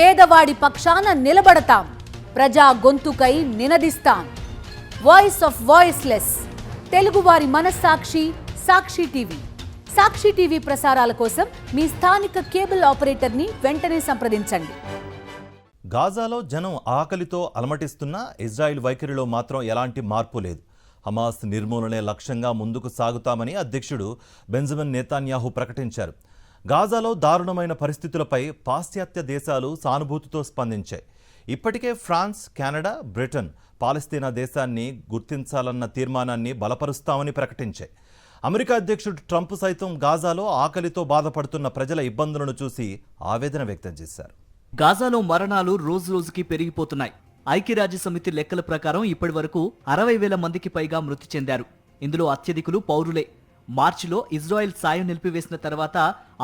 పేదవాడి పక్షాన నిలబడతాం, ప్రజా గొంతుకై నినదిస్తాం. వాయిస్ ఆఫ్ వాయిస్లెస్, తెలుగువారి మనస్సాక్షి సాక్షి టీవీ. సాక్షి టీవీ ప్రసారాల కోసం మీ స్థానిక కేబుల్ ఆపరేటర్ని వెంటనే సంప్రదించండి. గాజాలో జనం ఆకలితో అలమటిస్తున్నా ఇజ్రాయిల్ వైఖరిలో మాత్రం ఎలాంటి మార్పు లేదు. హమాస్ నిర్మూలనే లక్ష్యంగా ముందుకు సాగుతామని అధ్యక్షుడు బెంజమిన్ నెతన్యాహు ప్రకటించారు. గాజాలో దారుణమైన పరిస్థితులపై పాశ్చాత్య దేశాలు సానుభూతితో స్పందించాయి. ఇప్పటికే ఫ్రాన్స్, కెనడా, బ్రిటన్ పాలస్తీనా దేశాన్ని గుర్తించాలన్న తీర్మానాన్ని బలపరుస్తామని ప్రకటించాయి. అమెరికా అధ్యక్షుడు ట్రంప్ సైతం గాజాలో ఆకలితో బాధపడుతున్న ప్రజల ఇబ్బందులను చూసి ఆవేదన వ్యక్తం చేశారు. గాజాలో మరణాలు రోజురోజుకి పెరిగిపోతున్నాయి. ఐక్యరాజ్యసమితి లెక్కల ప్రకారం ఇప్పటి వరకు 60,000 మందికి పైగా మృతి చెందారు. ఇందులో అత్యధికులు పౌరులే. మార్చిలో ఇజ్రాయెల్ సాయం నిలిపివేసిన తర్వాత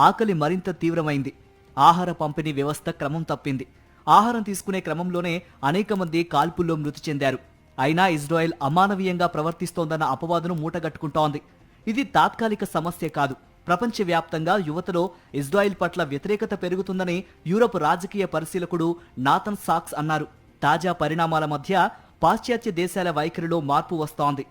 ఆకలి మరింత తీవ్రమైంది. ఆహార పంపిణీ వ్యవస్థ క్రమం తప్పింది. ఆహారం తీసుకునే క్రమంలోనే అనేక మంది కాల్పుల్లో మృతి చెందారు. అయినా ఇజ్రాయెల్ అమానవీయంగా ప్రవర్తిస్తోందన్న అపవాదును మూటగట్టుకుంటోంది. ఇది తాత్కాలిక సమస్య కాదు. ప్రపంచవ్యాప్తంగా యువతలో ఇజ్రాయెల్ పట్ల వ్యతిరేకత పెరుగుతుందని యూరప్ రాజకీయ పరిశీలకుడు నాథన్ సాక్స్ అన్నారు. తాజా పరిణామాల మధ్య పాశ్చాత్య దేశాల వైఖరిలో మార్పు వస్తోంది.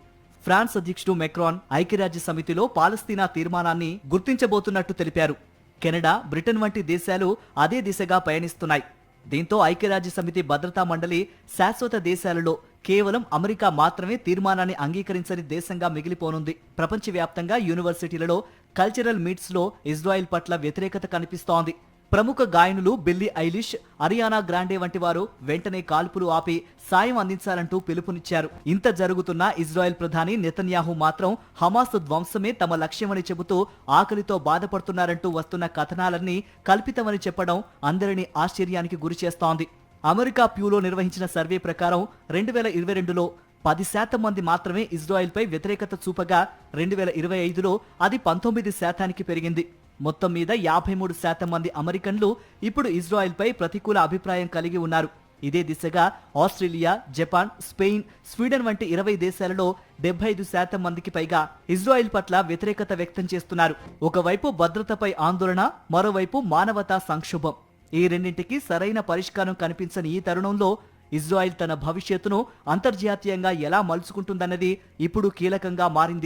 ఫ్రాన్స్ అధ్యక్షుడు మెక్రాన్ ఐక్యరాజ్య సమితిలో పాలస్తీనా తీర్మానాన్ని గుర్తించబోతున్నట్టు తెలిపారు. కెనడా, బ్రిటన్ వంటి దేశాలు అదే దిశగా పయనిస్తున్నాయి. దీంతో ఐక్యరాజ్య సమితి భద్రతా మండలి శాశ్వత దేశాలలో కేవలం అమెరికా మాత్రమే తీర్మానాన్ని అంగీకరించని దేశంగా మిగిలిపోనుంది. ప్రపంచవ్యాప్తంగా యూనివర్సిటీలలో కల్చరల్ మీట్స్ లో ఇజ్రాయెల్ పట్ల వ్యతిరేకత కనిపిస్తోంది. ప్రముఖ గాయనులు బిల్లీ ఐలిష్, అరియానా గ్రాండే వంటి వారు వెంటనే కాల్పులు ఆపి సాయం అందించాలంటూ పిలుపునిచ్చారు. ఇంత జరుగుతున్నా ఇజ్రాయెల్ ప్రధాని నెతన్యాహు మాత్రం హమాస్ ధ్వంసమే తమ లక్ష్యమని చెబుతూ ఆకలితో బాధపడుతున్నారంటూ వస్తున్న కథనాలన్నీ కల్పితమని చెప్పడం అందరినీ ఆశ్చర్యానికి గురిచేస్తోంది. అమెరికా ప్యూలో నిర్వహించిన సర్వే ప్రకారం 2022లో 10% మంది మాత్రమే ఇజ్రాయెల్పై వ్యతిరేకత చూపగా 2025లో అది 19% పెరిగింది. మొత్తం మీద 53% మంది అమెరికన్లు ఇప్పుడు ఇజ్రాయెల్పై ప్రతికూల అభిప్రాయం కలిగి ఉన్నారు. ఇదే దిశగా ఆస్ట్రేలియా, జపాన్, స్పెయిన్, స్వీడన్ వంటి 20 దేశాలలో 75% మందికి పైగా ఇజ్రాయెల్ పట్ల వ్యతిరేకత వ్యక్తం చేస్తున్నారు. ఒకవైపు భద్రతపై ఆందోళన, మరోవైపు మానవతా సంక్షోభం. ఈ రెండింటికి సరైన పరిష్కారం కనిపించని ఈ తరుణంలో ఇజ్రాయెల్ తన భవిష్యత్తును అంతర్జాతీయంగా ఎలా మలుచుకుంటుందన్నది ఇప్పుడు కీలకంగా మారింది.